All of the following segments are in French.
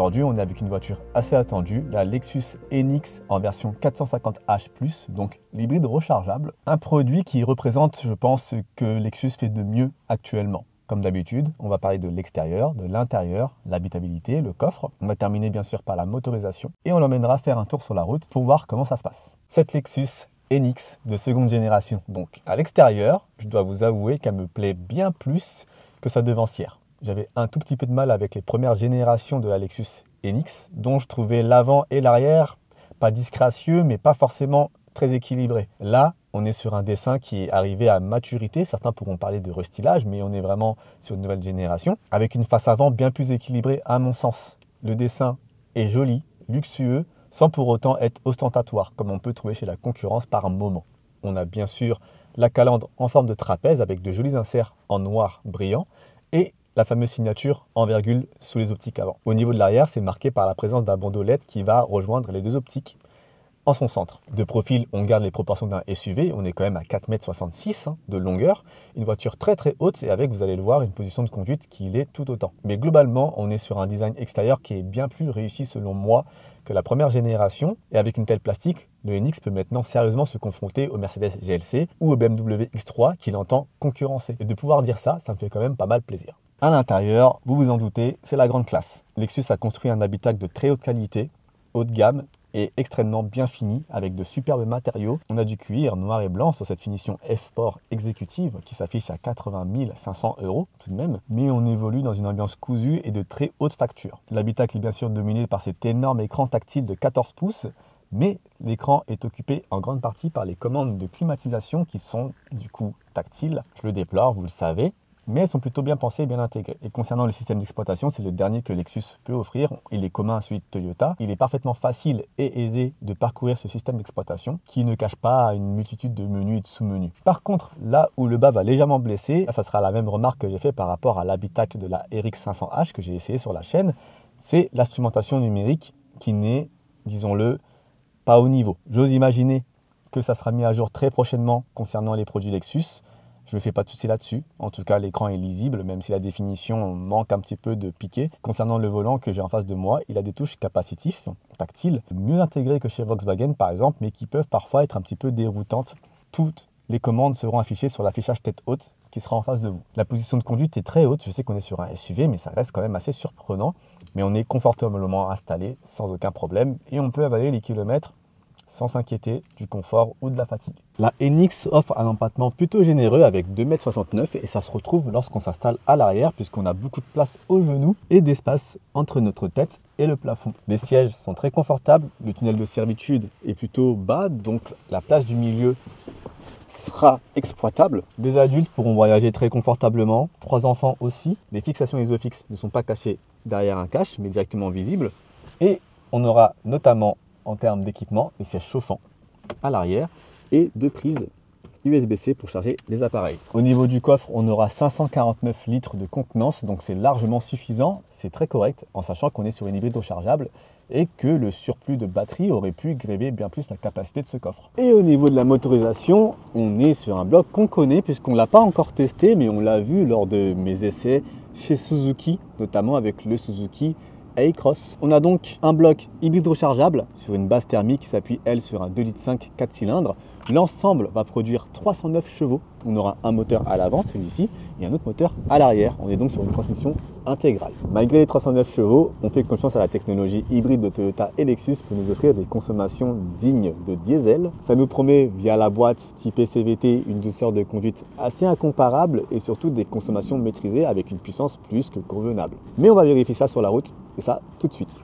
Aujourd'hui, on est avec une voiture assez attendue, la Lexus NX en version 450h+, donc l'hybride rechargeable. Un produit qui représente, je pense, ce que Lexus fait de mieux actuellement. Comme d'habitude, on va parler de l'extérieur, de l'intérieur, l'habitabilité, le coffre. On va terminer bien sûr par la motorisation et on l'emmènera faire un tour sur la route pour voir comment ça se passe. Cette Lexus NX de seconde génération, donc à l'extérieur, je dois vous avouer qu'elle me plaît bien plus que sa devancière. J'avais un tout petit peu de mal avec les premières générations de la Lexus NX, dont je trouvais l'avant et l'arrière pas disgracieux, mais pas forcément très équilibré. Là, on est sur un dessin qui est arrivé à maturité. Certains pourront parler de restylage, mais on est vraiment sur une nouvelle génération, avec une face avant bien plus équilibrée à mon sens. Le dessin est joli, luxueux, sans pour autant être ostentatoire, comme on peut trouver chez la concurrence par moment. On a bien sûr la calandre en forme de trapèze avec de jolis inserts en noir brillant et la fameuse signature en virgule sous les optiques avant. Au niveau de l'arrière, c'est marqué par la présence d'un bandeau LED qui va rejoindre les deux optiques en son centre. De profil, on garde les proportions d'un SUV, on est quand même à 4,66 m de longueur, une voiture très très haute et avec, vous allez le voir, une position de conduite qui l'est tout autant. Mais globalement, on est sur un design extérieur qui est bien plus réussi selon moi que la première génération, et avec une telle plastique, le NX peut maintenant sérieusement se confronter au Mercedes GLC ou au BMW X3 qu'il entend concurrencer. Et de pouvoir dire ça, ça me fait quand même pas mal plaisir. À l'intérieur, vous vous en doutez, c'est la grande classe. Lexus a construit un habitacle de très haute qualité, haut de gamme et extrêmement bien fini avec de superbes matériaux. On a du cuir noir et blanc sur cette finition F-Sport exécutive qui s'affiche à 80 500 € tout de même, mais on évolue dans une ambiance cousue et de très haute facture. L'habitacle est bien sûr dominé par cet énorme écran tactile de 14 pouces, mais l'écran est occupé en grande partie par les commandes de climatisation qui sont du coup tactiles. Je le déplore, vous le savez, mais elles sont plutôt bien pensées et bien intégrées. Et concernant le système d'exploitation, c'est le dernier que Lexus peut offrir. Il est commun à celui de Toyota. Il est parfaitement facile et aisé de parcourir ce système d'exploitation qui ne cache pas une multitude de menus et de sous-menus. Par contre, là où le bas va légèrement blesser, ça sera la même remarque que j'ai fait par rapport à l'habitacle de la RX 500H que j'ai essayé sur la chaîne, c'est l'instrumentation numérique qui n'est, disons-le, pas au niveau. J'ose imaginer que ça sera mis à jour très prochainement concernant les produits Lexus. Je ne me fais pas de soucis là-dessus. En tout cas, l'écran est lisible, même si la définition manque un petit peu de piqué. Concernant le volant que j'ai en face de moi, il a des touches capacitives, tactiles, mieux intégrées que chez Volkswagen par exemple, mais qui peuvent parfois être un petit peu déroutantes. Toutes les commandes seront affichées sur l'affichage tête haute qui sera en face de vous. La position de conduite est très haute. Je sais qu'on est sur un SUV, mais ça reste quand même assez surprenant. Mais on est confortablement installé, sans aucun problème, et on peut avaler les kilomètres sans s'inquiéter du confort ou de la fatigue. La NX offre un empattement plutôt généreux avec 2,69 m et ça se retrouve lorsqu'on s'installe à l'arrière puisqu'on a beaucoup de place aux genoux et d'espace entre notre tête et le plafond. Les sièges sont très confortables, le tunnel de servitude est plutôt bas, donc la place du milieu sera exploitable. Des adultes pourront voyager très confortablement, 3 enfants aussi. Les fixations ISOFIX ne sont pas cachées derrière un cache mais directement visibles et on aura notamment en termes d'équipement, les sièges chauffants à l'arrière et 2 prises USB-C pour charger les appareils. Au niveau du coffre, on aura 549 litres de contenance, donc c'est largement suffisant, c'est très correct, en sachant qu'on est sur une hybride rechargeable et que le surplus de batterie aurait pu gréver bien plus la capacité de ce coffre. Et au niveau de la motorisation, on est sur un bloc qu'on connaît puisqu'on ne l'a pas encore testé, mais on l'a vu lors de mes essais chez Suzuki, notamment avec le Suzuki A-Cross. On a donc un bloc hybride rechargeable sur une base thermique qui s'appuie elle sur un 2,5 litres 4 cylindres. L'ensemble va produire 309 chevaux. On aura un moteur à l'avant, celui-ci, et un autre moteur à l'arrière. On est donc sur une transmission intégrale. Malgré les 309 chevaux, on fait confiance à la technologie hybride de Toyota et Lexus pour nous offrir des consommations dignes de diesel. Ça nous promet, via la boîte typée CVT, une douceur de conduite assez incomparable et surtout des consommations maîtrisées avec une puissance plus que convenable. Mais on va vérifier ça sur la route, et ça tout de suite.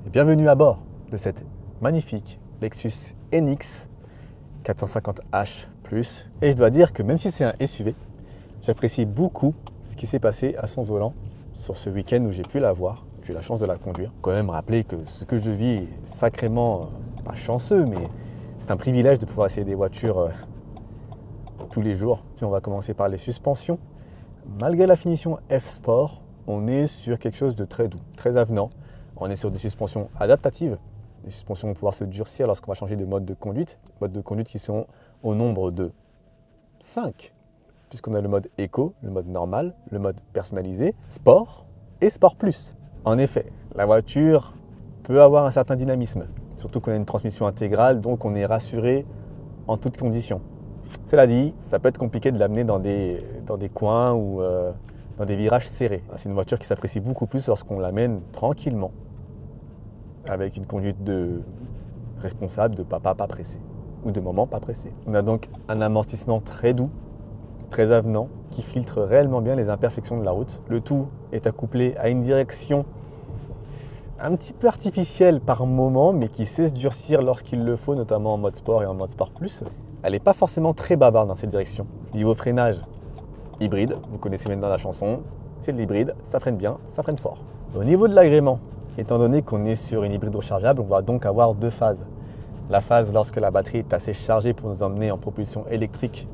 Et bienvenue à bord de cette magnifique Lexus NX 450h+. Et je dois dire que même si c'est un SUV, j'apprécie beaucoup ce qui s'est passé à son volant sur ce week-end où j'ai pu la voir. J'ai eu la chance de la conduire. Quand même rappeler que ce que je vis est sacrément, pas chanceux, mais c'est un privilège de pouvoir essayer des voitures tous les jours. Si on va commencer par les suspensions, malgré la finition F-Sport, on est sur quelque chose de très doux, très avenant. On est sur des suspensions adaptatives. Les suspensions vont pouvoir se durcir lorsqu'on va changer de mode de conduite qui sont au nombre de 5, puisqu'on a le mode éco, le mode normal, le mode personnalisé, sport et sport plus. En effet, la voiture peut avoir un certain dynamisme, surtout qu'on a une transmission intégrale, donc on est rassuré en toutes conditions. Cela dit, ça peut être compliqué de l'amener dans des coins ou dans des virages serrés. C'est une voiture qui s'apprécie beaucoup plus lorsqu'on l'amène tranquillement, avec une conduite de responsable, de papa pas pressé, ou de maman pas pressé. On a donc un amortissement très doux, très avenant, qui filtre réellement bien les imperfections de la route. Le tout est accouplé à une direction un petit peu artificielle par moment, mais qui sait se durcir lorsqu'il le faut, notamment en mode sport et en mode sport plus. Elle n'est pas forcément très bavarde dans cette direction. Niveau freinage, hybride, vous connaissez maintenant la chanson, c'est de l'hybride, ça freine bien, ça freine fort. Au niveau de l'agrément, étant donné qu'on est sur une hybride rechargeable, on va donc avoir deux phases. La phase lorsque la batterie est assez chargée pour nous emmener en propulsion électrique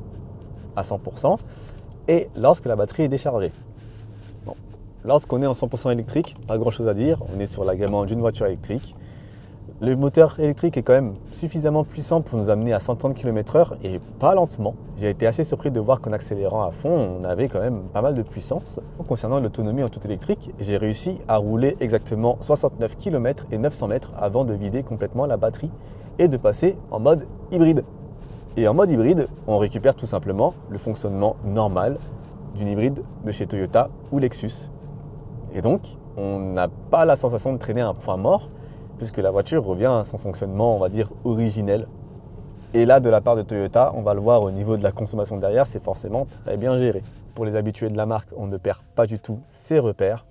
à 100% et lorsque la batterie est déchargée. Bon. Lorsqu'on est en 100% électrique, pas grand chose à dire, on est sur l'agrément d'une voiture électrique. Le moteur électrique est quand même suffisamment puissant pour nous amener à 130 km/h et pas lentement. J'ai été assez surpris de voir qu'en accélérant à fond, on avait quand même pas mal de puissance. Concernant l'autonomie en tout électrique, j'ai réussi à rouler exactement 69 km et 900 mètres avant de vider complètement la batterie et de passer en mode hybride. Et en mode hybride, on récupère tout simplement le fonctionnement normal d'une hybride de chez Toyota ou Lexus. Et donc, on n'a pas la sensation de traîner à un point mort, puisque la voiture revient à son fonctionnement, on va dire, originel. Et là, de la part de Toyota, on va le voir au niveau de la consommation derrière, c'est forcément très bien géré. Pour les habitués de la marque, on ne perd pas du tout ses repères.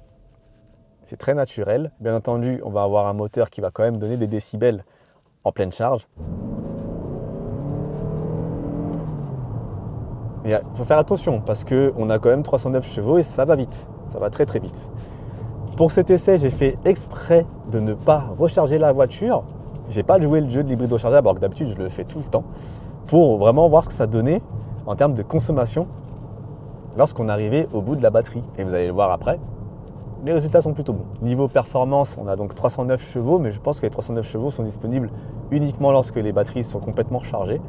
C'est très naturel. Bien entendu, on va avoir un moteur qui va quand même donner des décibels en pleine charge. Il faut faire attention parce qu'on a quand même 309 chevaux et ça va vite, ça va très très vite. Pour cet essai, j'ai fait exprès de ne pas recharger la voiture. J'ai pas joué le jeu de l'hybride rechargeable alors que d'habitude je le fais tout le temps pour vraiment voir ce que ça donnait en termes de consommation lorsqu'on arrivait au bout de la batterie. Et vous allez le voir après, les résultats sont plutôt bons. Niveau performance, on a donc 309 chevaux, mais je pense que les 309 chevaux sont disponibles uniquement lorsque les batteries sont complètement chargées.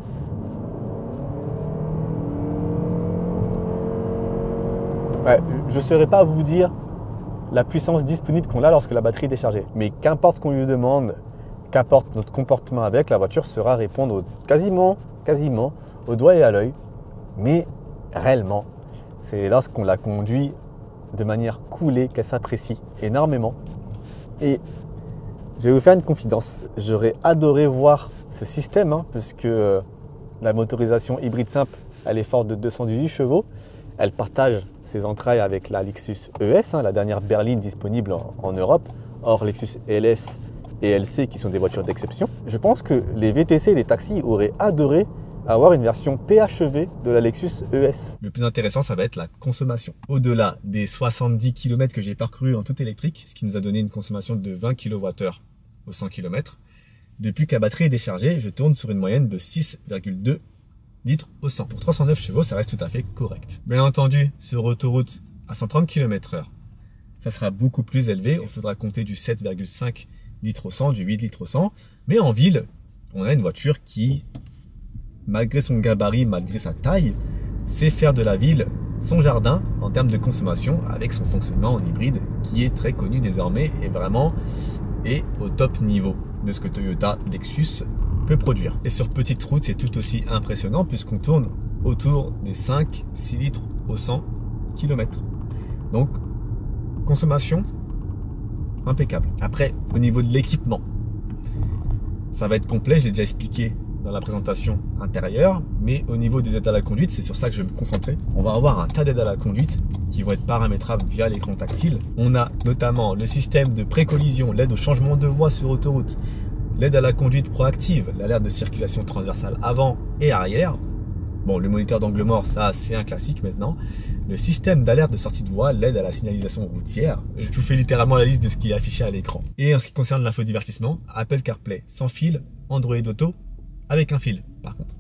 Ouais, je ne saurais pas vous dire la puissance disponible qu'on a lorsque la batterie est déchargée. Mais qu'importe ce qu'on lui demande, qu'importe notre comportement avec, la voiture saura répondre quasiment au doigt et à l'œil. Mais réellement, c'est lorsqu'on la conduit de manière coolée qu'elle s'apprécie énormément. Et je vais vous faire une confidence. J'aurais adoré voir ce système, puisque la motorisation hybride simple, elle est forte de 218 chevaux. Elle partage ses entrailles avec la Lexus ES, la dernière berline disponible en Europe, hors Lexus LS et LC qui sont des voitures d'exception. Je pense que les VTC et les taxis auraient adoré avoir une version PHEV de la Lexus ES. Le plus intéressant, ça va être la consommation. Au-delà des 70 km que j'ai parcouru en tout électrique, ce qui nous a donné une consommation de 20 kWh au 100 km, depuis que la batterie est déchargée, je tourne sur une moyenne de 6,2 litres au 100. Pour 309 chevaux, ça reste tout à fait correct. Bien entendu, sur autoroute à 130 km/h, ça sera beaucoup plus élevé. Il faudra compter du 7,5 litres au 100, du 8 litres au 100. Mais en ville, on a une voiture qui, malgré son gabarit, malgré sa taille, sait faire de la ville son jardin en termes de consommation avec son fonctionnement en hybride qui est très connu désormais et vraiment est au top niveau de ce que Toyota Lexus peut produire. Et sur petite route, c'est tout aussi impressionnant puisqu'on tourne autour des 5-6 litres au 100 km. Donc, consommation impeccable. Après, au niveau de l'équipement, ça va être complet, j'ai déjà expliqué dans la présentation intérieure, mais au niveau des aides à la conduite, c'est sur ça que je vais me concentrer. On va avoir un tas d'aides à la conduite qui vont être paramétrables via l'écran tactile. On a notamment le système de pré-collision, l'aide au changement de voie sur autoroute, l'aide à la conduite proactive, l'alerte de circulation transversale avant et arrière. Bon, le moniteur d'angle mort, ça c'est un classique maintenant. Le système d'alerte de sortie de voie, l'aide à la signalisation routière. Je vous fais littéralement la liste de ce qui est affiché à l'écran. Et en ce qui concerne l'infodivertissement, Apple CarPlay sans fil, Android Auto avec un fil par contre.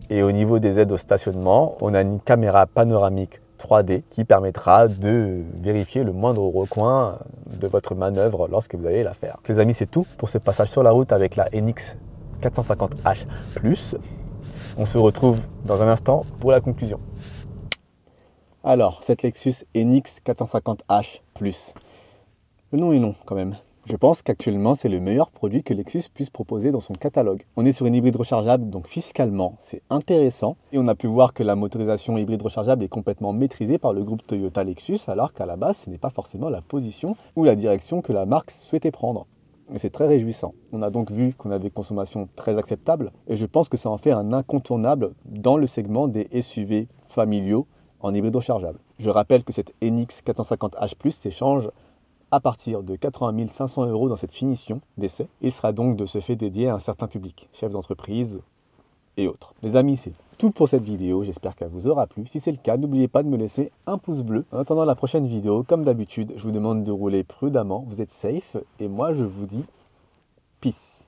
Et au niveau des aides au stationnement, on a une caméra panoramique 3D qui permettra de vérifier le moindre recoin de votre manœuvre lorsque vous allez la faire. Les amis, c'est tout pour ce passage sur la route avec la NX 450H+. On se retrouve dans un instant pour la conclusion. Alors, cette Lexus NX 450H+, Le nom est long quand même. Je pense qu'actuellement, c'est le meilleur produit que Lexus puisse proposer dans son catalogue. On est sur une hybride rechargeable, donc fiscalement, c'est intéressant. Et on a pu voir que la motorisation hybride rechargeable est complètement maîtrisée par le groupe Toyota Lexus, alors qu'à la base, ce n'est pas forcément la position ou la direction que la marque souhaitait prendre. Et c'est très réjouissant. On a donc vu qu'on a des consommations très acceptables, et je pense que ça en fait un incontournable dans le segment des SUV familiaux en hybride rechargeable. Je rappelle que cette NX 450H+, s'échange à partir de 80 500 € dans cette finition d'essai et sera donc de ce fait dédié à un certain public, chefs d'entreprise et autres. Les amis, c'est tout pour cette vidéo, j'espère qu'elle vous aura plu. Si c'est le cas, n'oubliez pas de me laisser un pouce bleu. En attendant la prochaine vidéo, comme d'habitude, je vous demande de rouler prudemment, vous êtes safe et moi je vous dis peace.